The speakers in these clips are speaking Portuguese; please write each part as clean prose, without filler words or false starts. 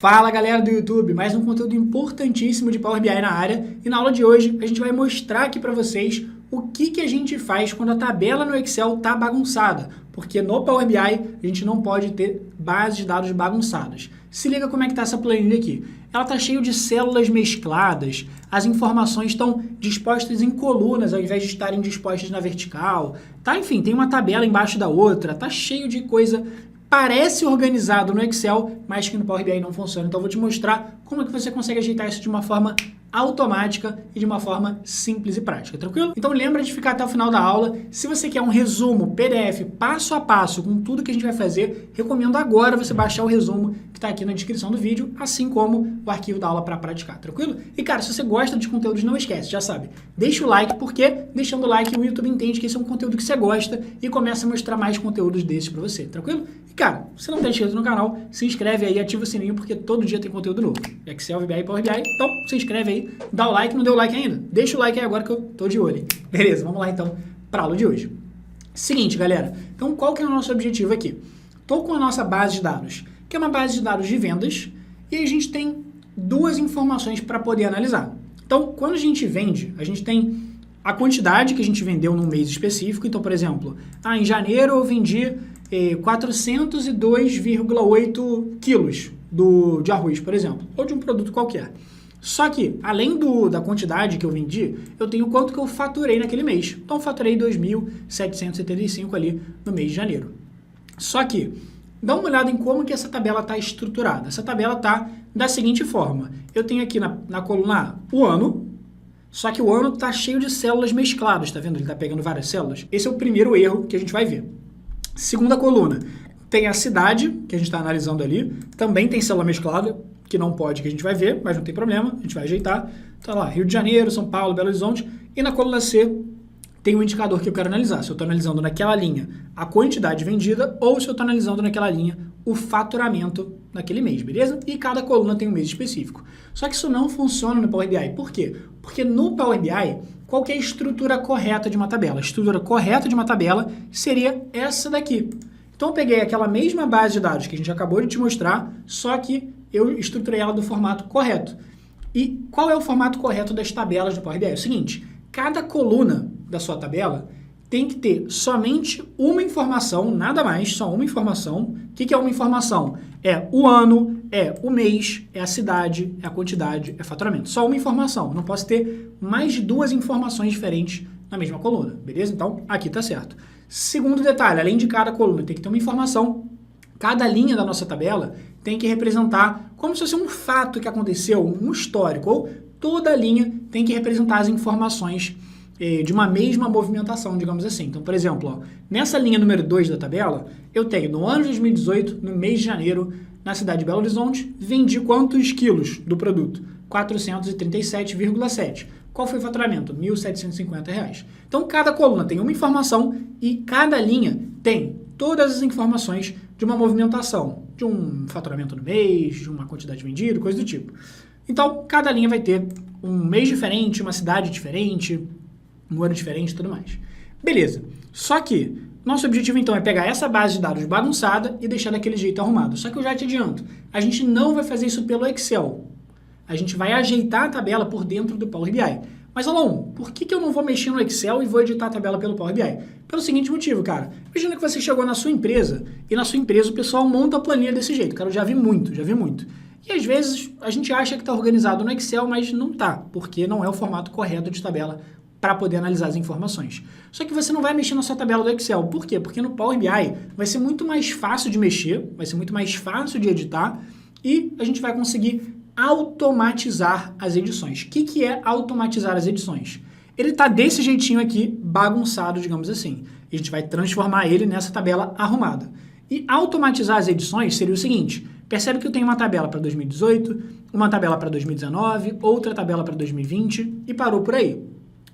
Fala galera do YouTube, mais um conteúdo importantíssimo de Power BI na área e na aula de hoje a gente vai mostrar aqui para vocês o que a gente faz quando a tabela no Excel está bagunçada, porque no Power BI a gente não pode ter bases de dados bagunçadas. Se liga como é que está essa planilha aqui. Ela está cheia de células mescladas, as informações estão dispostas em colunas ao invés de estarem dispostas na vertical, tá? Enfim, tem uma tabela embaixo da outra, tá cheio de coisa. Parece organizado no Excel, mas que no Power BI não funciona. Então eu vou te mostrar como é que você consegue ajeitar isso de uma forma automática e de uma forma simples e prática, tranquilo? Então lembra de ficar até o final da aula. Se você quer um resumo PDF passo a passo com tudo que a gente vai fazer, recomendo agora você baixar o resumo que está aqui na descrição do vídeo, assim como o arquivo da aula para praticar, tranquilo? E cara, se você gosta de conteúdos, não esquece, já sabe, deixa o like, porque deixando o like o YouTube entende que esse é um conteúdo que você gosta e começa a mostrar mais conteúdos desses para você, tranquilo? E cara, se não está inscrito no canal, se inscreve aí, ativa o sininho, porque todo dia tem conteúdo novo. Excel, VBA e Power BI, então se inscreve aí, dá o like, não deu o like ainda? Deixa o like aí agora que eu tô de olho, hein? Beleza, vamos lá então para a aula de hoje. Seguinte, galera, então qual que é o nosso objetivo aqui? Tô com a nossa base de dados, que é uma base de dados de vendas, e a gente tem duas informações para poder analisar. Então, quando a gente vende, a gente tem a quantidade que a gente vendeu num mês específico. Então, por exemplo, em janeiro eu vendi 402,8 quilos de arroz, por exemplo, ou de um produto qualquer. Só que, além da quantidade que eu vendi, eu tenho quanto que eu faturei naquele mês. Então, eu faturei 2.775 ali no mês de janeiro. Só que, dá uma olhada em como que essa tabela está estruturada. Essa tabela está da seguinte forma. Eu tenho aqui na coluna A o ano, só que o ano está cheio de células mescladas, tá vendo? Ele está pegando várias células. Esse é o primeiro erro que a gente vai ver. Segunda coluna, tem a cidade, que a gente está analisando ali, também tem célula mesclada, que não pode, que a gente vai ver, mas não tem problema, a gente vai ajeitar. Tá lá, Rio de Janeiro, São Paulo, Belo Horizonte. E na coluna C tem um indicador que eu quero analisar, se eu estou analisando naquela linha a quantidade vendida ou se eu estou analisando naquela linha o faturamento naquele mês, beleza? E cada coluna tem um mês específico. Só que isso não funciona no Power BI. Por quê? Porque no Power BI, qual que é a estrutura correta de uma tabela? A estrutura correta de uma tabela seria essa daqui. Então eu peguei aquela mesma base de dados que a gente acabou de te mostrar, só que eu estruturei ela do formato correto. E qual é o formato correto das tabelas do Power BI? É o seguinte, cada coluna da sua tabela tem que ter somente uma informação, nada mais, só uma informação. O que é uma informação? É o ano, é o mês, é a cidade, é a quantidade, é faturamento. Só uma informação. Não posso ter mais de duas informações diferentes na mesma coluna, beleza? Então, aqui tá certo. Segundo detalhe, além de cada coluna tem que ter uma informação, cada linha da nossa tabela tem que representar como se fosse um fato que aconteceu, um histórico, ou toda linha tem que representar as informações de uma mesma movimentação, digamos assim. Então, por exemplo, ó, nessa linha número 2 da tabela, eu tenho no ano de 2018, no mês de janeiro, na cidade de Belo Horizonte, vendi quantos quilos do produto? 437,7. Qual foi o faturamento? R$ 1.750. Então, cada coluna tem uma informação e cada linha tem todas as informações de uma movimentação, de um faturamento no mês, de uma quantidade vendida, coisa do tipo. Então, cada linha vai ter um mês diferente, uma cidade diferente, um ano diferente e tudo mais. Beleza. Só que nosso objetivo, então, é pegar essa base de dados bagunçada e deixar daquele jeito arrumado. Só que eu já te adianto, a gente não vai fazer isso pelo Excel. A gente vai ajeitar a tabela por dentro do Power BI. Mas, Alon, por que eu não vou mexer no Excel e vou editar a tabela pelo Power BI? Pelo seguinte motivo, cara. Imagina que você chegou na sua empresa e na sua empresa o pessoal monta a planilha desse jeito. Cara, eu já vi muito, já vi muito. E às vezes a gente acha que está organizado no Excel, mas não está, porque não é o formato correto de tabela para poder analisar as informações. Só que você não vai mexer na sua tabela do Excel. Por quê? Porque no Power BI vai ser muito mais fácil de mexer, vai ser muito mais fácil de editar e a gente vai conseguir automatizar as edições. O que é automatizar as edições? Ele está desse jeitinho aqui, bagunçado, digamos assim. A gente vai transformar ele nessa tabela arrumada. E automatizar as edições seria o seguinte, percebe que eu tenho uma tabela para 2018, uma tabela para 2019, outra tabela para 2020 e parou por aí.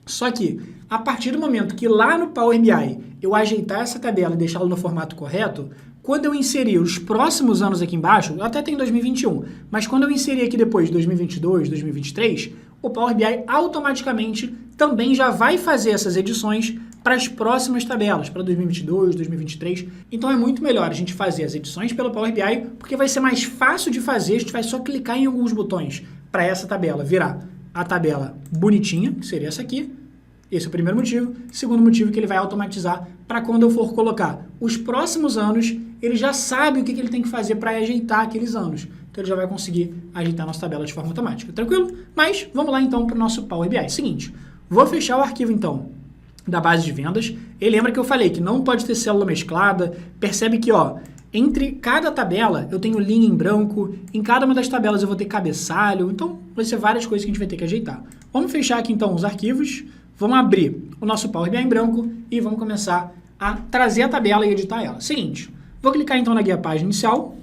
Só que, a partir do momento que lá no Power BI eu ajeitar essa tabela e deixá-la no formato correto, quando eu inserir os próximos anos aqui embaixo, eu até tenho 2021, mas quando eu inserir aqui depois 2022, 2023, o Power BI automaticamente também já vai fazer essas edições para as próximas tabelas, para 2022, 2023. Então é muito melhor a gente fazer as edições pelo Power BI, porque vai ser mais fácil de fazer, a gente vai só clicar em alguns botões para essa tabela virar a tabela bonitinha, que seria essa aqui. Esse é o primeiro motivo. Segundo motivo, que ele vai automatizar para quando eu for colocar os próximos anos, ele já sabe o que ele tem que fazer para ajeitar aqueles anos. Então ele já vai conseguir ajeitar a nossa tabela de forma automática. Tranquilo? Mas vamos lá então para o nosso Power BI. Seguinte, vou fechar o arquivo então da base de vendas. E lembra que eu falei que não pode ter célula mesclada. Percebe que, ó, entre cada tabela eu tenho linha em branco, em cada uma das tabelas eu vou ter cabeçalho, então vai ser várias coisas que a gente vai ter que ajeitar. Vamos fechar aqui então os arquivos, vamos abrir o nosso Power BI em branco e vamos começar a trazer a tabela e editar ela. Seguinte, vou clicar então na guia página inicial,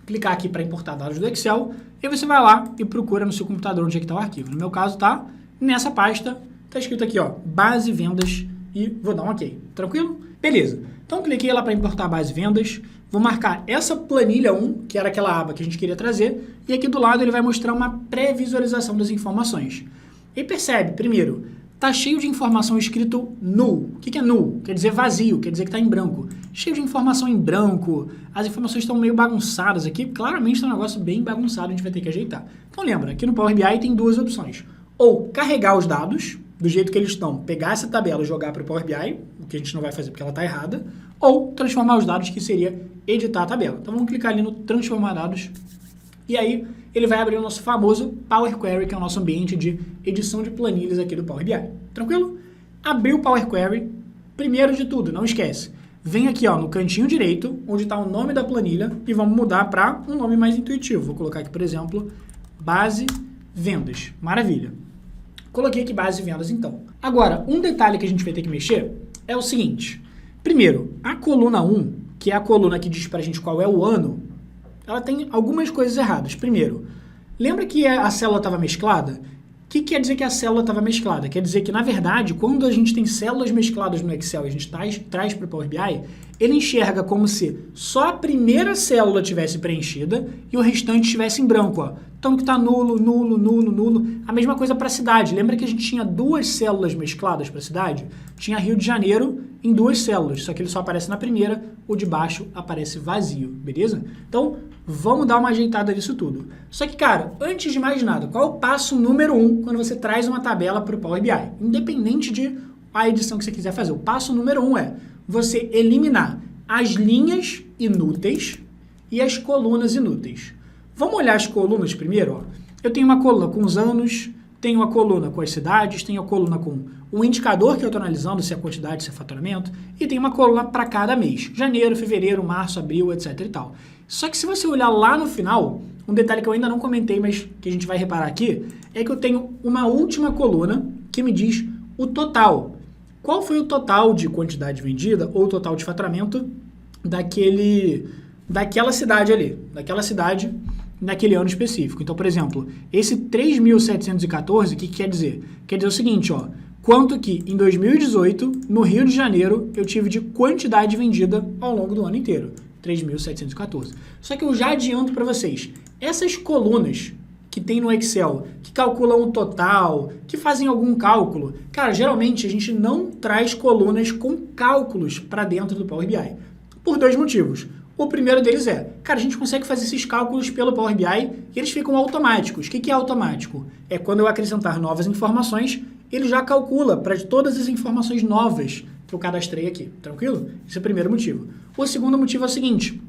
clicar aqui para importar dados do Excel, e você vai lá e procura no seu computador onde é que está o arquivo. No meu caso tá nessa pasta, tá escrito aqui, ó, base vendas, e vou dar um OK. Tranquilo? Beleza. Então cliquei lá para importar a base vendas, vou marcar essa planilha 1, que era aquela aba que a gente queria trazer, e aqui do lado ele vai mostrar uma pré-visualização das informações. E percebe, primeiro, tá cheio de informação escrito null. O que é null? Quer dizer vazio, quer dizer que está em branco. Cheio de informação em branco, as informações estão meio bagunçadas aqui, claramente está um negócio bem bagunçado, a gente vai ter que ajeitar. Então lembra, aqui no Power BI tem duas opções. Ou carregar os dados, do jeito que eles estão, pegar essa tabela e jogar para o Power BI, o que a gente não vai fazer porque ela está errada, ou transformar os dados, que seria editar a tabela. Então vamos clicar ali no transformar dados, e aí ele vai abrir o nosso famoso Power Query, que é o nosso ambiente de edição de planilhas aqui do Power BI. Tranquilo? Abriu o Power Query, primeiro de tudo, não esquece, vem aqui ó, no cantinho direito, onde está o nome da planilha, e vamos mudar para um nome mais intuitivo. Vou colocar aqui, por exemplo, base vendas. Maravilha. Coloquei aqui base vendas então. Agora, um detalhe que a gente vai ter que mexer é o seguinte. Primeiro, a coluna 1, que é a coluna que diz pra gente qual é o ano, ela tem algumas coisas erradas. Primeiro, lembra que a célula estava mesclada? O que quer dizer que a célula estava mesclada? Quer dizer que, na verdade, quando a gente tem células mescladas no Excel e a gente traz para o Power BI, ele enxerga como se só a primeira célula tivesse preenchida e o restante estivesse em branco. Ó. Então, que está nulo, nulo, nulo, nulo. A mesma coisa para a cidade. Lembra que a gente tinha duas células mescladas para a cidade? Tinha Rio de Janeiro em duas células, só que ele só aparece na primeira, o de baixo aparece vazio, beleza? Então, vamos dar uma ajeitada nisso tudo. Só que, cara, antes de mais nada, qual é o passo número 1 quando você traz uma tabela para o Power BI? Independente de a edição que você quiser fazer, o passo número 1 é você eliminar as linhas inúteis e as colunas inúteis. Vamos olhar as colunas primeiro? Ó. Eu tenho uma coluna com os anos, tenho a coluna com as cidades, tenho a coluna com o indicador que eu estou analisando, se é quantidade, se é faturamento, e tem uma coluna para cada mês. Janeiro, fevereiro, março, abril, etc e tal. Só que se você olhar lá no final, um detalhe que eu ainda não comentei, mas que a gente vai reparar aqui, é que eu tenho uma última coluna que me diz o total. Qual foi o total de quantidade vendida ou o total de faturamento daquela cidade ali, naquele ano específico. Então, por exemplo, esse 3.714, o que quer dizer? Quer dizer o seguinte, ó, quanto que em 2018, no Rio de Janeiro, eu tive de quantidade vendida ao longo do ano inteiro. 3.714. Só que eu já adianto para vocês, essas colunas que tem no Excel, que calculam o total, que fazem algum cálculo, cara, geralmente a gente não traz colunas com cálculos para dentro do Power BI. Por dois motivos. O primeiro deles é, cara, a gente consegue fazer esses cálculos pelo Power BI e eles ficam automáticos. O que é automático? É quando eu acrescentar novas informações, ele já calcula para todas as informações novas que eu cadastrei aqui, tranquilo? Esse é o primeiro motivo. O segundo motivo é o seguinte,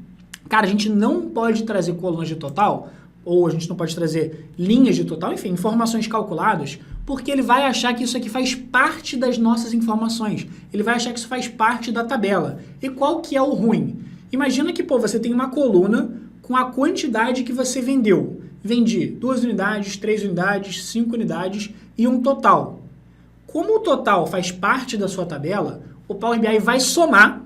cara, a gente não pode trazer colunas de total, ou a gente não pode trazer linhas de total, enfim, informações calculadas, porque ele vai achar que isso aqui faz parte das nossas informações. Ele vai achar que isso faz parte da tabela. E qual que é o ruim? Imagina que, pô, você tem uma coluna com a quantidade que você vendeu. Vendi 2 unidades, 3 unidades, 5 unidades e um total. Como o total faz parte da sua tabela, o Power BI vai somar,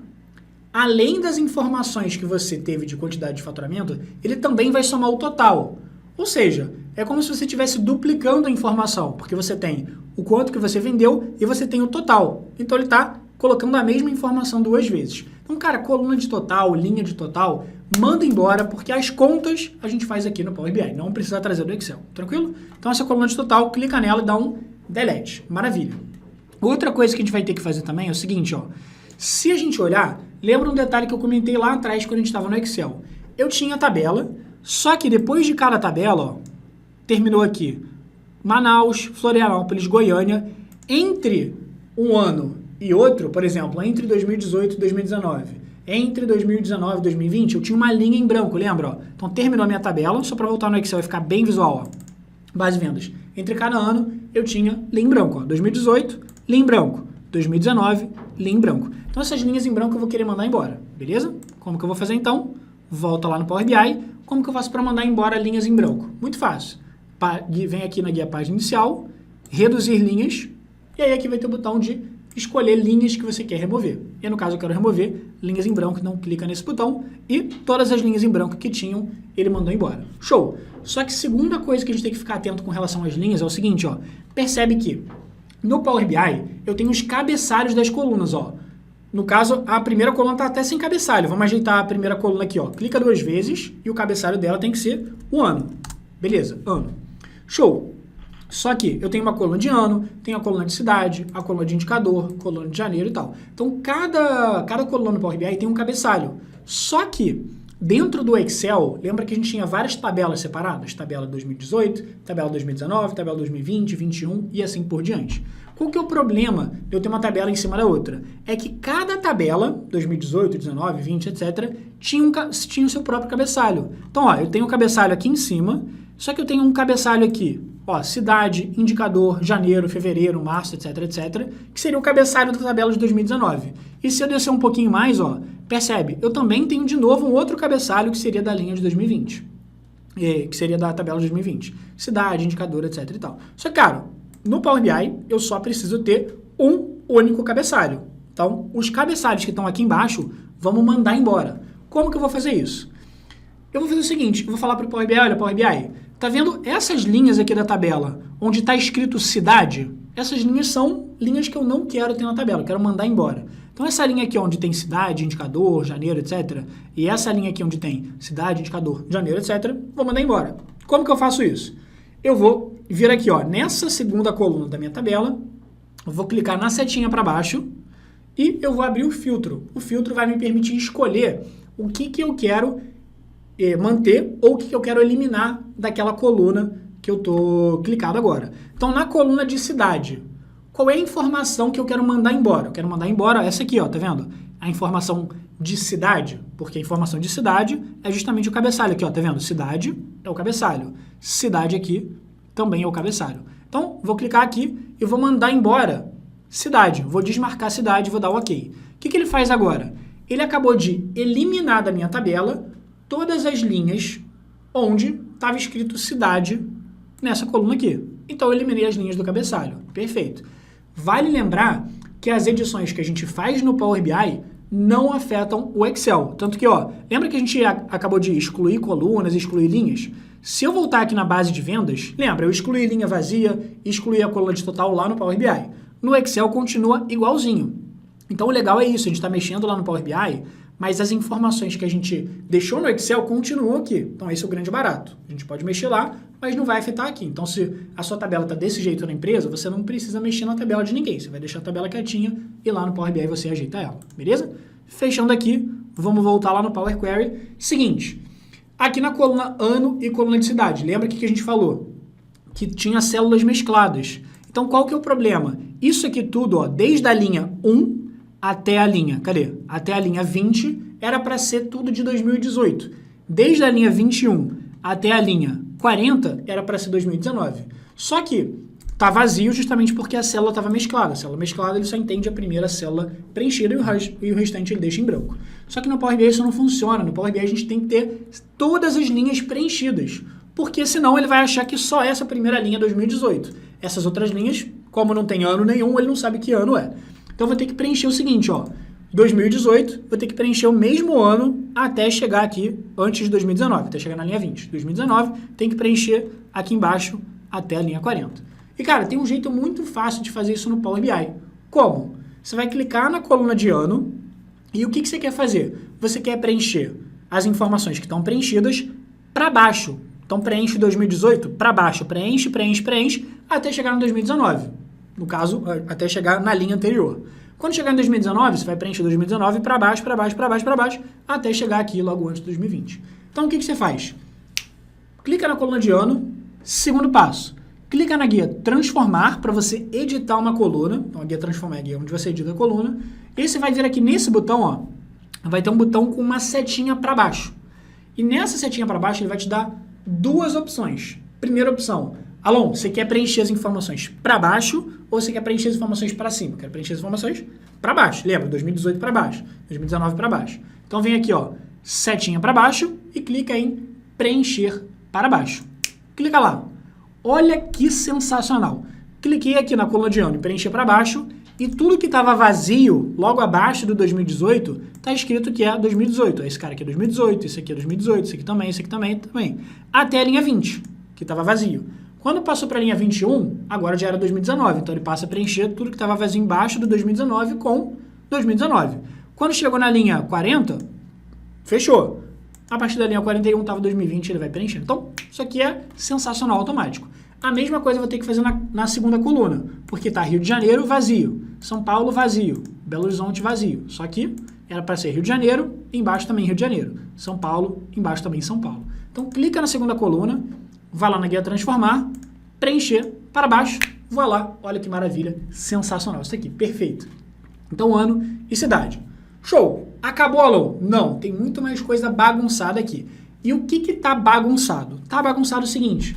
além das informações que você teve de quantidade de faturamento, ele também vai somar o total. Ou seja, é como se você estivesse duplicando a informação, porque você tem o quanto que você vendeu e você tem o total. Então ele está colocando a mesma informação 2 vezes. Então, cara, coluna de total, linha de total, manda embora, porque as contas a gente faz aqui no Power BI, não precisa trazer do Excel, tranquilo? Então essa coluna de total, clica nela e dá um delete. Maravilha. Outra coisa que a gente vai ter que fazer também é o seguinte, ó. Se a gente olhar, lembra um detalhe que eu comentei lá atrás quando a gente estava no Excel. Eu tinha a tabela, só que depois de cada tabela, ó, terminou aqui Manaus, Florianópolis, Goiânia, entre um ano e outro, por exemplo, entre 2018 e 2019, entre 2019 e 2020, eu tinha uma linha em branco, lembra? Ó? Então terminou a minha tabela, só para voltar no Excel e ficar bem visual, ó. Base de vendas. Entre cada ano, eu tinha linha em branco, ó. 2018, linha em branco. 2019, linha em branco. Então essas linhas em branco eu vou querer mandar embora, beleza? Como que eu vou fazer então? Volta lá no Power BI. Como que eu faço para mandar embora linhas em branco? Muito fácil. Vem aqui na guia página inicial, reduzir linhas, e aí aqui vai ter o botão de escolher linhas que você quer remover. E no caso eu quero remover linhas em branco, então clica nesse botão e todas as linhas em branco que tinham, ele mandou embora. Show! Só que segunda coisa que a gente tem que ficar atento com relação às linhas é o seguinte, ó. Percebe que no Power BI eu tenho os cabeçalhos das colunas, ó. No caso, a primeira coluna está até sem cabeçalho. Vamos ajeitar a primeira coluna aqui, ó. Clica 2 vezes e o cabeçalho dela tem que ser o ano. Beleza, ano. Show! Só que eu tenho uma coluna de ano, tenho a coluna de cidade, a coluna de indicador, coluna de janeiro e tal. Então, cada coluna no Power BI tem um cabeçalho. Só que, dentro do Excel, lembra que a gente tinha várias tabelas separadas? Tabela 2018, tabela 2019, tabela 2020, 2021 e assim por diante. Qual que é o problema de eu ter uma tabela em cima da outra? É que cada tabela, 2018, 19, 20, etc., tinha o seu próprio cabeçalho. Então, ó, eu tenho um cabeçalho aqui em cima, só que eu tenho um cabeçalho aqui, ó, cidade, indicador, janeiro, fevereiro, março, etc, etc, que seria o cabeçalho da tabela de 2019. E se eu descer um pouquinho mais, ó, percebe, eu também tenho de novo um outro cabeçalho que seria da linha de 2020, que seria da tabela de 2020. Cidade, indicador, etc e tal. Só que, cara, no Power BI eu só preciso ter um único cabeçalho. Então, os cabeçalhos que estão aqui embaixo, vamos mandar embora. Como que eu vou fazer isso? Eu vou fazer o seguinte, eu vou falar para o Power BI, olha, Power BI, tá vendo essas linhas aqui da tabela, onde está escrito cidade? Essas linhas são linhas que eu não quero ter na tabela, eu quero mandar embora. Então essa linha aqui onde tem cidade, indicador, janeiro, etc, e essa linha aqui onde tem cidade, indicador, janeiro, etc, vou mandar embora. Como que eu faço isso? Eu vou vir aqui, ó, nessa segunda coluna da minha tabela, eu vou clicar na setinha para baixo e eu vou abrir o filtro. O filtro vai me permitir escolher o que eu quero manter ou o que eu quero eliminar daquela coluna que eu estou clicado agora. Então, na coluna de cidade, qual é a informação que eu quero mandar embora? Eu quero mandar embora essa aqui, ó, tá vendo? A informação de cidade, porque a informação de cidade é justamente o cabeçalho aqui, ó, tá vendo? Cidade é o cabeçalho. Cidade aqui também é o cabeçalho. Então, vou clicar aqui e vou mandar embora cidade. Vou desmarcar a cidade e vou dar o OK. O que ele faz agora? Ele acabou de eliminar da minha tabela todas as linhas onde estava escrito cidade nessa coluna aqui. Então, eu eliminei as linhas do cabeçalho. Perfeito. Vale lembrar que as edições que a gente faz no Power BI não afetam o Excel. Tanto que, ó, lembra que a gente acabou de excluir colunas, excluir linhas? Se eu voltar aqui na base de vendas, lembra, eu excluí linha vazia, excluí a coluna de total lá no Power BI. No Excel continua igualzinho. Então, o legal é isso, a gente está mexendo lá no Power BI, mas as informações que a gente deixou no Excel continuam aqui. Então, esse é o grande barato. A gente pode mexer lá, mas não vai afetar aqui. Então, se a sua tabela está desse jeito na empresa, você não precisa mexer na tabela de ninguém. Você vai deixar a tabela quietinha e lá no Power BI você ajeita ela, beleza? Fechando aqui, vamos voltar lá no Power Query. Seguinte, aqui na coluna ano e coluna de cidade, lembra que a gente falou? Que tinha células mescladas. Então, qual que é o problema? Isso aqui tudo, ó, desde a linha 1 até a linha, cadê? Até a linha 20, era para ser tudo de 2018. Desde a linha 21 até a linha 40, era para ser 2019. Só que tá vazio justamente porque a célula estava mesclada. A célula mesclada, ele só entende a primeira célula preenchida e o restante ele deixa em branco. Só que no Power BI isso não funciona. No Power BI a gente tem que ter todas as linhas preenchidas, porque senão ele vai achar que só essa primeira linha é 2018. Essas outras linhas, como não tem ano nenhum, ele não sabe que ano é. Então, vou ter que preencher o seguinte, ó, 2018, vou ter que preencher o mesmo ano até chegar aqui, antes de 2019, até chegar na linha 20. 2019, tem que preencher aqui embaixo até a linha 40. E, cara, tem um jeito muito fácil de fazer isso no Power BI. Como? Você vai clicar na coluna de ano e o que você quer fazer? Você quer preencher as informações que estão preenchidas para baixo. Então, preenche 2018 para baixo, preenche, até chegar no 2019. no caso, até chegar na linha anterior. Quando chegar em 2019, você vai preencher 2019 para baixo, para baixo, para baixo, para baixo, até chegar aqui logo antes de 2020. Então, o que você faz? Clica na coluna de ano, segundo passo. Clica na guia transformar para você editar uma coluna. Então, a guia transformar é a guia onde você edita a coluna. E você vai vir aqui nesse botão, ó, vai ter um botão com uma setinha para baixo. E nessa setinha para baixo, ele vai te dar duas opções. Primeira opção, Alon, você quer preencher as informações para baixo ou você quer preencher as informações para cima? Quero preencher as informações para baixo. Lembra? 2018 para baixo, 2019 para baixo. Então vem aqui, ó, setinha para baixo e clica em preencher para baixo. Clica lá. Olha que sensacional. Cliquei aqui na coluna de ano e preencher para baixo e tudo que estava vazio, logo abaixo do 2018, está escrito que é 2018. Esse cara aqui é 2018, esse aqui é 2018, esse aqui também, esse aqui também. Até a linha 20, que estava vazio. Quando passou para a linha 21, agora já era 2019, então ele passa a preencher tudo que estava vazio embaixo do 2019 com 2019. Quando chegou na linha 40, fechou. A partir da linha 41 estava 2020, ele vai preencher. Então, isso aqui é sensacional, automático. A mesma coisa eu vou ter que fazer na segunda coluna, porque está Rio de Janeiro vazio, São Paulo vazio, Belo Horizonte vazio. Só que era para ser Rio de Janeiro, embaixo também Rio de Janeiro. São Paulo, embaixo também São Paulo. Então, clica na segunda coluna, vai lá na guia transformar, preencher para baixo, vai lá, olha que maravilha, sensacional. Isso aqui, perfeito. Então, ano e cidade. Show! Acabou, Alô? Não, tem muito mais coisa bagunçada aqui. E o que está bagunçado? Está bagunçado o seguinte,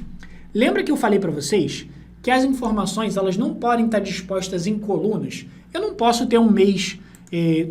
lembra que eu falei para vocês que as informações elas não podem estar dispostas em colunas? Eu não posso ter um mês,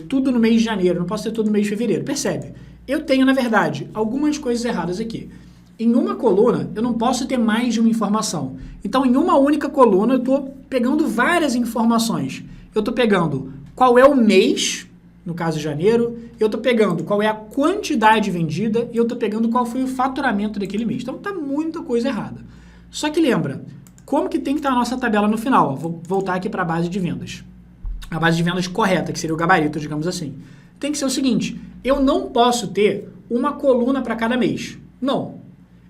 tudo no mês de janeiro, não posso ter tudo no mês de fevereiro, percebe? Eu tenho, na verdade, algumas coisas erradas aqui. Em uma coluna, eu não posso ter mais de uma informação. Então, em uma única coluna, eu estou pegando várias informações. Eu estou pegando qual é o mês, no caso de janeiro, eu estou pegando qual é a quantidade vendida e eu estou pegando qual foi o faturamento daquele mês. Então, está muita coisa errada. Só que lembra, como que tem que estar a nossa tabela no final? Ó, vou voltar aqui para a base de vendas. A base de vendas correta, que seria o gabarito, digamos assim. Tem que ser o seguinte, eu não posso ter uma coluna para cada mês. Não.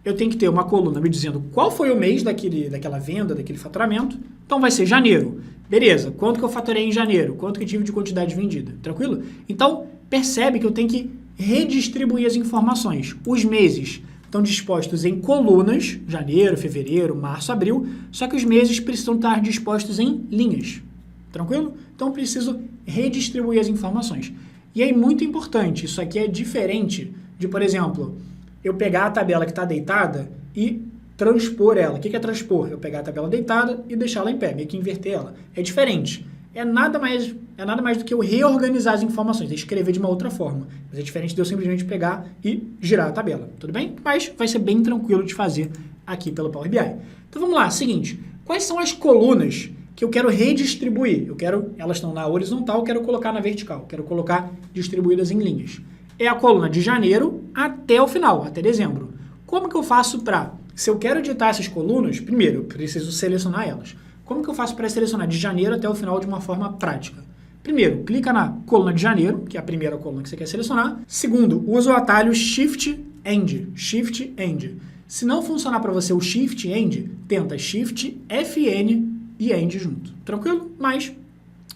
Eu tenho que ter uma coluna me dizendo qual foi o mês daquela venda, daquele faturamento. Então vai ser janeiro. Beleza, quanto que eu faturei em janeiro? Quanto que eu tive de quantidade vendida? Tranquilo? Então, percebe que eu tenho que redistribuir as informações. Os meses estão dispostos em colunas, janeiro, fevereiro, março, abril, só que os meses precisam estar dispostos em linhas. Tranquilo? Então, eu preciso redistribuir as informações. E aí, muito importante, isso aqui é diferente de, por exemplo, eu pegar a tabela que está deitada e transpor ela. O que é transpor? Eu pegar a tabela deitada e deixá-la em pé, meio que inverter ela. É diferente. É nada mais do que eu reorganizar as informações, escrever de uma outra forma. Mas é diferente de eu simplesmente pegar e girar a tabela. Tudo bem? Mas vai ser bem tranquilo de fazer aqui pelo Power BI. Então vamos lá, seguinte. Quais são as colunas que eu quero redistribuir? Elas estão na horizontal, eu quero colocar na vertical. Quero colocar distribuídas em linhas. É a coluna de janeiro até o final, até dezembro. Como que eu faço para, se eu quero editar essas colunas, primeiro, eu preciso selecionar elas. Como que eu faço para selecionar de janeiro até o final de uma forma prática? Primeiro, clica na coluna de janeiro, que é a primeira coluna que você quer selecionar. Segundo, usa o atalho Shift End. Shift End. Se não funcionar para você o Shift End, tenta Shift FN e End junto. Tranquilo? Mas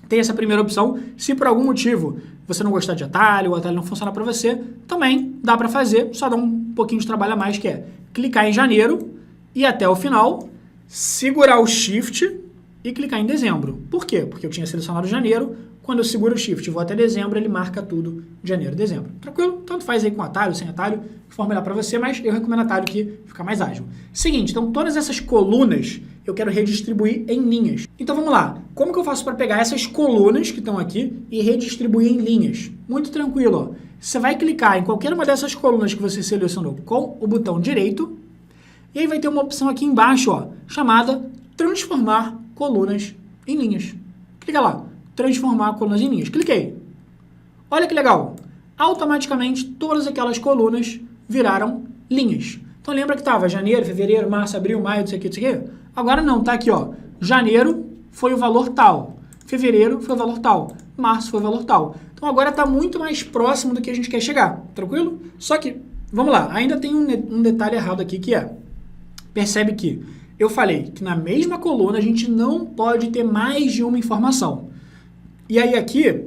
tem essa primeira opção. Se por algum motivo você não gostar de atalho, o atalho não funcionar para você, também dá para fazer, só dá um pouquinho de trabalho a mais, que é clicar em janeiro e até o final, segurar o Shift e clicar em dezembro. Por quê? Porque eu tinha selecionado janeiro, quando eu seguro o Shift e vou até dezembro, ele marca tudo de janeiro e dezembro. Tranquilo? Tanto faz aí com atalho, sem atalho, que for melhor para você, mas eu recomendo atalho que fica mais ágil. Seguinte, então todas essas colunas eu quero redistribuir em linhas. Então vamos lá. Como que eu faço para pegar essas colunas que estão aqui e redistribuir em linhas? Muito tranquilo, ó. Você vai clicar em qualquer uma dessas colunas que você selecionou com o botão direito e aí vai ter uma opção aqui embaixo, ó, chamada transformar colunas em linhas. Clica lá, transformar colunas em linhas. Cliquei. Olha que legal. Automaticamente todas aquelas colunas viraram linhas. Então lembra que estava janeiro, fevereiro, março, abril, maio, isso aqui. Agora não, tá aqui, ó. Janeiro foi o valor tal. Fevereiro foi o valor tal. Março foi o valor tal. Então agora está muito mais próximo do que a gente quer chegar. Tranquilo? Só que, vamos lá, ainda tem um detalhe errado aqui que é, percebe que eu falei que na mesma coluna a gente não pode ter mais de uma informação. E aí aqui,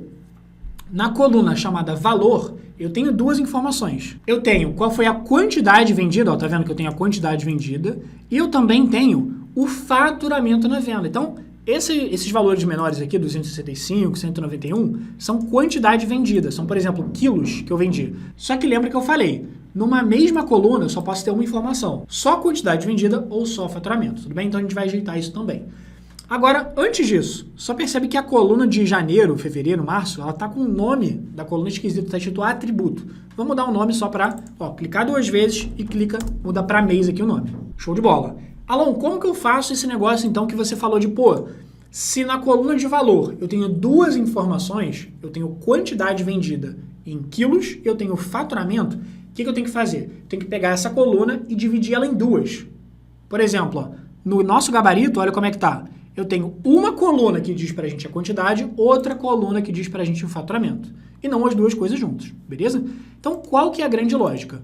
na coluna chamada valor, eu tenho duas informações. Eu tenho qual foi a quantidade vendida, ó, tá vendo que eu tenho a quantidade vendida, e eu também tenho o faturamento na venda. Então, esses valores menores aqui, 265, 191, são quantidade vendida. São, por exemplo, quilos que eu vendi. Só que lembra que eu falei, numa mesma coluna eu só posso ter uma informação. Só quantidade vendida ou só faturamento. Tudo bem? Então a gente vai ajeitar isso também. Agora, antes disso, só percebe que a coluna de janeiro, fevereiro, março, ela está com o nome da coluna esquisito, está escrito atributo. Vamos mudar o nome só para, clicar duas vezes e muda para mês aqui o nome. Show de bola. Alon, como que eu faço esse negócio então que você falou de, se na coluna de valor eu tenho duas informações, eu tenho quantidade vendida em quilos e eu tenho faturamento, o que eu tenho que fazer? Eu tenho que pegar essa coluna e dividir ela em duas. Por exemplo, no nosso gabarito, olha como é que tá. Eu tenho uma coluna que diz pra gente a quantidade, outra coluna que diz pra gente o faturamento. E não as duas coisas juntas, beleza? Então, qual que é a grande lógica?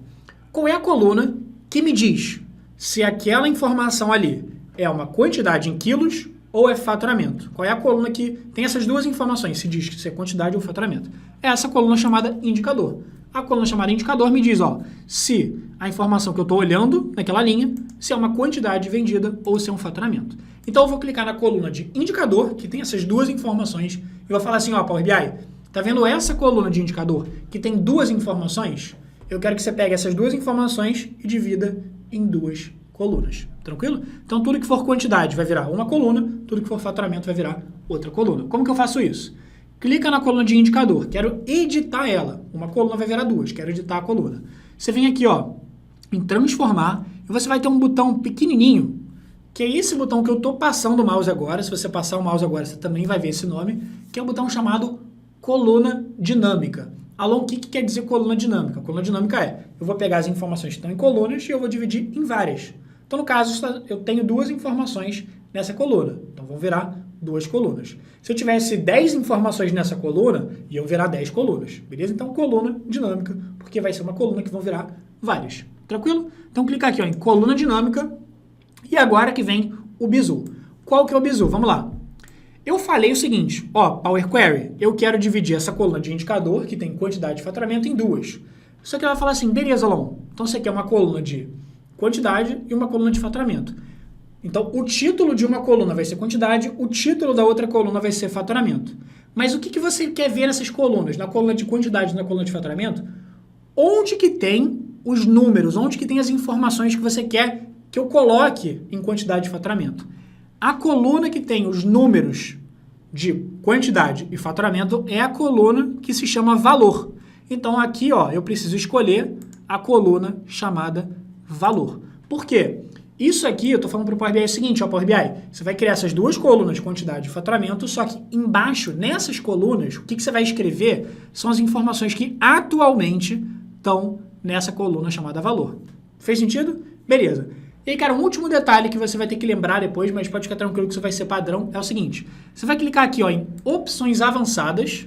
Qual é a coluna que me diz se aquela informação ali é uma quantidade em quilos ou é faturamento? Qual é a coluna que tem essas duas informações, se diz se é quantidade ou faturamento? É essa coluna chamada indicador. A coluna chamada indicador me diz, se a informação que eu estou olhando naquela linha, se é uma quantidade vendida ou se é um faturamento. Então eu vou clicar na coluna de indicador, que tem essas duas informações, e vou falar assim, Power BI, tá vendo essa coluna de indicador que tem duas informações? Eu quero que você pegue essas duas informações e divida em duas colunas. Tranquilo? Então tudo que for quantidade vai virar uma coluna, tudo que for faturamento vai virar outra coluna. Como que eu faço isso? Clica na coluna de indicador, quero editar ela. Uma coluna vai virar duas, quero editar a coluna. Você vem aqui, em transformar, e você vai ter um botão pequenininho, que é esse botão que eu estou passando o mouse agora. Se você passar o mouse agora, você também vai ver esse nome, que é o botão chamado coluna dinâmica. Alon, o que quer dizer coluna dinâmica? Coluna dinâmica eu vou pegar as informações que estão em colunas e eu vou dividir em várias. Então, no caso, eu tenho duas informações nessa coluna. Então, vão virar duas colunas. Se eu tivesse 10 informações nessa coluna, iam virar 10 colunas. Beleza? Então, coluna dinâmica, porque vai ser uma coluna que vão virar várias. Tranquilo? Então, clicar aqui em coluna dinâmica. E agora que vem o bizu. Qual que é o bizu? Vamos lá. Eu falei o seguinte, Power Query, eu quero dividir essa coluna de indicador, que tem quantidade de faturamento, em duas. Só que ela vai falar assim, beleza, Alon, então você quer uma coluna de quantidade e uma coluna de faturamento. Então, o título de uma coluna vai ser quantidade, o título da outra coluna vai ser faturamento. Mas o que você quer ver nessas colunas? Na coluna de quantidade e na coluna de faturamento? Onde que tem os números, onde que tem as informações que você quer que eu coloque em quantidade de faturamento? A coluna que tem os números de quantidade e faturamento é a coluna que se chama valor. Então, aqui, eu preciso escolher a coluna chamada valor. Por quê? Isso aqui, eu estou falando para o Power BI o seguinte, Power BI, você vai criar essas duas colunas, quantidade e faturamento, só que embaixo, nessas colunas, o que você vai escrever são as informações que atualmente estão nessa coluna chamada valor. Fez sentido? Beleza. E aí, cara, um último detalhe que você vai ter que lembrar depois, mas pode ficar tranquilo que isso vai ser padrão, é o seguinte. Você vai clicar aqui em opções avançadas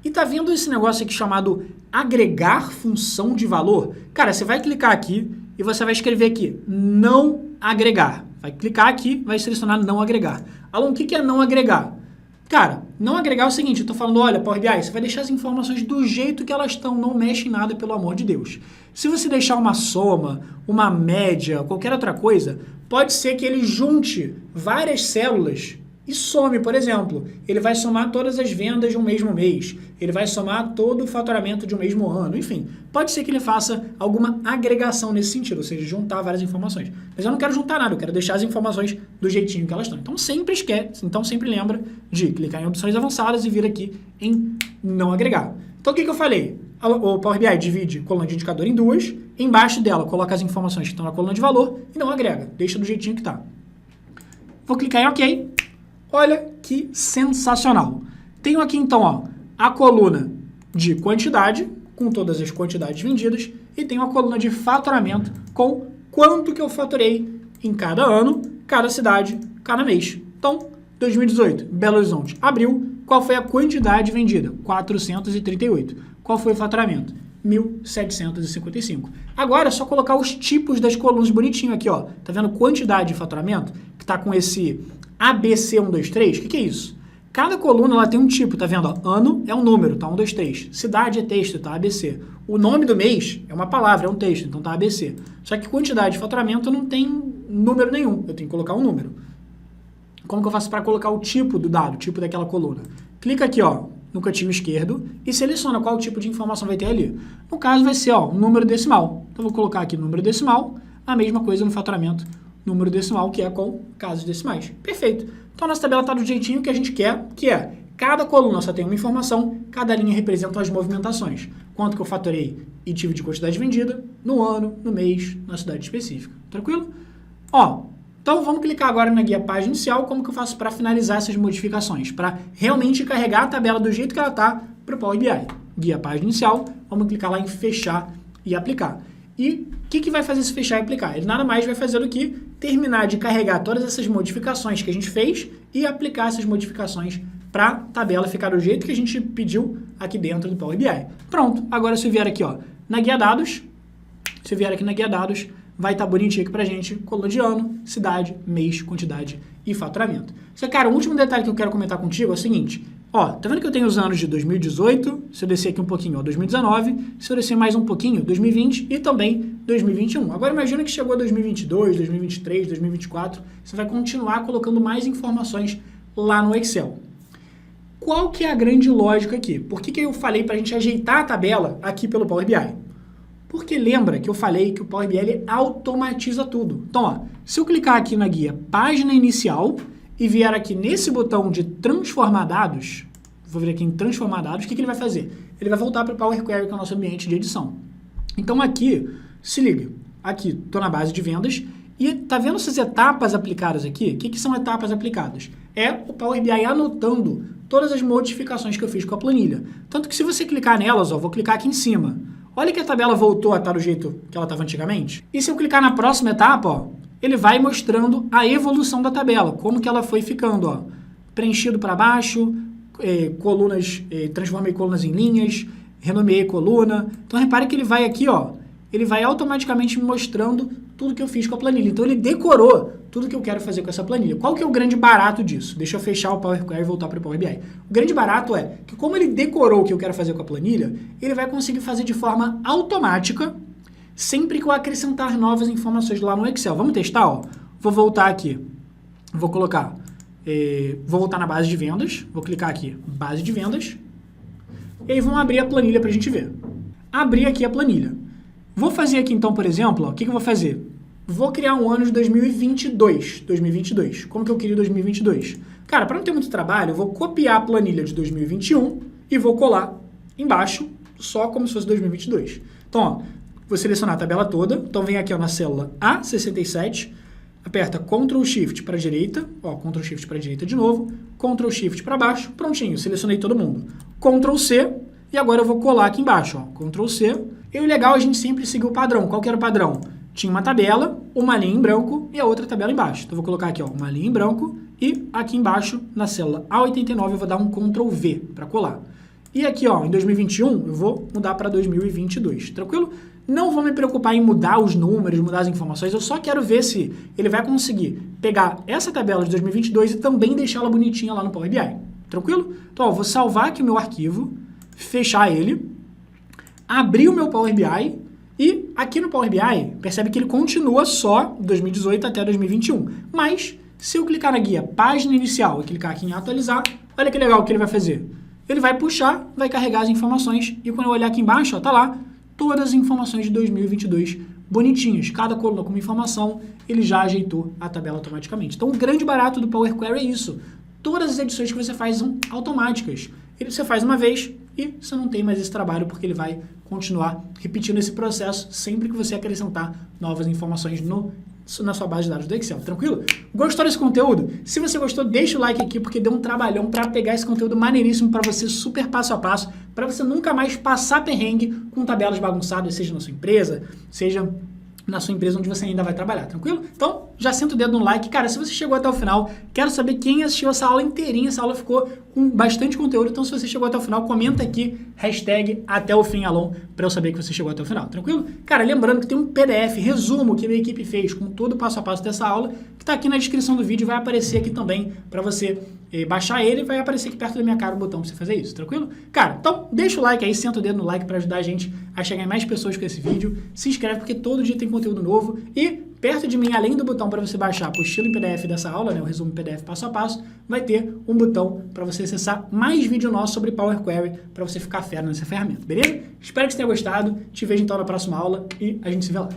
e tá vendo esse negócio aqui chamado agregar função de valor? Cara, você vai clicar aqui e você vai escrever aqui, não agregar. Vai clicar aqui, vai selecionar não agregar. Alon, o que é não agregar? Cara, não agregar é o seguinte, eu tô falando, olha, Power BI, você vai deixar as informações do jeito que elas estão, não mexe em nada, pelo amor de Deus. Se você deixar uma soma, uma média, qualquer outra coisa, pode ser que ele junte várias células e some, por exemplo. Ele vai somar todas as vendas de um mesmo mês, ele vai somar todo o faturamento de um mesmo ano, enfim. Pode ser que ele faça alguma agregação nesse sentido, ou seja, juntar várias informações. Mas eu não quero juntar nada, eu quero deixar as informações do jeitinho que elas estão. Então sempre lembra de clicar em opções avançadas e vir aqui em não agregar. Então o que eu falei? O Power BI divide a coluna de indicador em duas, embaixo dela coloca as informações que estão na coluna de valor e não agrega, deixa do jeitinho que está. Vou clicar em OK. Olha que sensacional. Tenho aqui então a coluna de quantidade, com todas as quantidades vendidas, e tenho a coluna de faturamento com quanto que eu faturei em cada ano, cada cidade, cada mês. Então, 2018, Belo Horizonte, abril, qual foi a quantidade vendida? 438. Qual foi o faturamento? 1.755. Agora é só colocar os tipos das colunas bonitinho aqui, ó. Tá vendo quantidade de faturamento? Que tá com esse ABC123. O que é isso? Cada coluna ela tem um tipo, tá vendo? Ó, ano é um número, tá? 1, 2, 3. Cidade é texto, tá? ABC. O nome do mês é uma palavra, é um texto, então tá ABC. Só que quantidade de faturamento não tem número nenhum, eu tenho que colocar um número. Como que eu faço para colocar o tipo do dado, o tipo daquela coluna? Clica aqui, ó, no cantinho esquerdo e seleciona qual tipo de informação vai ter ali. No caso vai ser, ó, um número decimal. Então eu vou colocar aqui número decimal, a mesma coisa no faturamento, número decimal, que é com casos decimais. Perfeito. Então a nossa tabela está do jeitinho que a gente quer, que é cada coluna só tem uma informação, cada linha representa as movimentações. Quanto que eu faturei e tive de quantidade vendida, no ano, no mês, na cidade específica. Tranquilo? Ó, então vamos clicar agora na guia página inicial, como que eu faço para finalizar essas modificações, para realmente carregar a tabela do jeito que ela está para o Power BI. Guia página inicial, vamos clicar lá em fechar e aplicar. E o que vai fazer esse fechar e aplicar? Ele nada mais vai fazer do que terminar de carregar todas essas modificações que a gente fez e aplicar essas modificações para a tabela ficar do jeito que a gente pediu aqui dentro do Power BI. Pronto, agora se eu vier aqui, ó, na guia dados, vai estar bonitinho aqui pra gente, coluna de ano, cidade, mês, quantidade e faturamento. Só que, cara, o último detalhe que eu quero comentar contigo é o seguinte, ó, tá vendo que eu tenho os anos de 2018, se eu descer aqui um pouquinho, ó, 2019, se eu descer mais um pouquinho, 2020 e também 2021. Agora imagina que chegou 2022, 2023, 2024, você vai continuar colocando mais informações lá no Excel. Qual que é a grande lógica aqui? Por que eu falei pra gente ajeitar a tabela aqui pelo Power BI? Porque lembra que eu falei que o Power BI automatiza tudo. Então, ó, se eu clicar aqui na guia página inicial e vier aqui nesse botão de transformar dados, vou vir aqui em transformar dados, o que ele vai fazer? Ele vai voltar para o Power Query, que é o nosso ambiente de edição. Então aqui, se liga, aqui estou na base de vendas e tá vendo essas etapas aplicadas aqui? O que são etapas aplicadas? É o Power BI anotando todas as modificações que eu fiz com a planilha. Tanto que se você clicar nelas, ó, vou clicar aqui em cima. Olha que a tabela voltou a estar do jeito que ela estava antigamente. E se eu clicar na próxima etapa, ó, ele vai mostrando a evolução da tabela, como que ela foi ficando, ó, preenchido para baixo, colunas, transformei colunas em linhas, renomeei coluna. Então repare que ele vai aqui, ó, ele vai automaticamente me mostrando tudo que eu fiz com a planilha. Então ele decorou tudo que eu quero fazer com essa planilha. Qual que é o grande barato disso? Deixa eu fechar o Power Query e voltar para o Power BI. O grande barato é que como ele decorou o que eu quero fazer com a planilha, ele vai conseguir fazer de forma automática sempre que eu acrescentar novas informações lá no Excel. Vamos testar, ó. Vou voltar aqui. Vou colocar, vou voltar na base de vendas. Vou clicar aqui, base de vendas. E aí vamos abrir a planilha para a gente ver. Abrir aqui a planilha. Vou fazer aqui então, por exemplo, ó, o que eu vou fazer? Vou criar um ano de 2022. Como que eu queria 2022? Cara, para não ter muito trabalho, eu vou copiar a planilha de 2021 e vou colar embaixo, só como se fosse 2022. Então, ó, vou selecionar a tabela toda. Então, vem aqui ó, na célula A67, aperta Ctrl Shift para a direita, ó, Ctrl Shift para a direita de novo, Ctrl Shift para baixo, prontinho, selecionei todo mundo. Ctrl C, e agora eu vou colar aqui embaixo, ó, Ctrl C. E o legal é a gente sempre seguir o padrão. Qual que era o padrão? Tinha uma tabela, uma linha em branco e a outra tabela embaixo. Então, eu vou colocar aqui ó, uma linha em branco e aqui embaixo, na célula A89, eu vou dar um Ctrl V para colar. E aqui ó, em 2021, eu vou mudar para 2022, tranquilo? Não vou me preocupar em mudar os números, mudar as informações, eu só quero ver se ele vai conseguir pegar essa tabela de 2022 e também deixá-la bonitinha lá no Power BI, tranquilo? Então, ó, vou salvar aqui o meu arquivo, fechar ele, abrir o meu Power BI e aqui no Power BI, percebe que ele continua só 2018 até 2021. Mas, se eu clicar na guia página inicial e clicar aqui em atualizar, olha que legal o que ele vai fazer. Ele vai puxar, vai carregar as informações e quando eu olhar aqui embaixo, ó, tá lá todas as informações de 2022 bonitinhas. Cada coluna com uma informação, ele já ajeitou a tabela automaticamente. Então, o grande barato do Power Query é isso. Todas as edições que você faz são automáticas. Você faz uma vez e você não tem mais esse trabalho porque ele vai continuar repetindo esse processo sempre que você acrescentar novas informações na sua base de dados do Excel, tranquilo? Gostou desse conteúdo? Se você gostou, deixa o like aqui porque deu um trabalhão para pegar esse conteúdo maneiríssimo para você, super passo a passo, para você nunca mais passar perrengue com tabelas bagunçadas, seja na sua empresa, seja na sua empresa onde você ainda vai trabalhar, tranquilo? Então, já senta o dedo no like. Cara, se você chegou até o final, quero saber quem assistiu essa aula inteirinha. Essa aula ficou com bastante conteúdo, então se você chegou até o final, comenta aqui, #AtéOFimAlon, para eu saber que você chegou até o final, tranquilo? Cara, lembrando que tem um PDF, resumo, que a minha equipe fez com todo o passo a passo dessa aula, que tá aqui na descrição do vídeo, vai aparecer aqui também para você baixar ele, vai aparecer aqui perto da minha cara o botão para você fazer isso, tranquilo? Cara, então deixa o like aí, senta o dedo no like para ajudar a gente a chegar em mais pessoas com esse vídeo, se inscreve porque todo dia tem conteúdo novo e perto de mim, além do botão para você baixar a apostila em PDF dessa aula, né, o resumo PDF passo a passo, vai ter um botão para você acessar mais vídeo nosso sobre Power Query para você ficar fera nessa ferramenta, beleza? Espero que você tenha gostado, te vejo então na próxima aula e a gente se vê lá.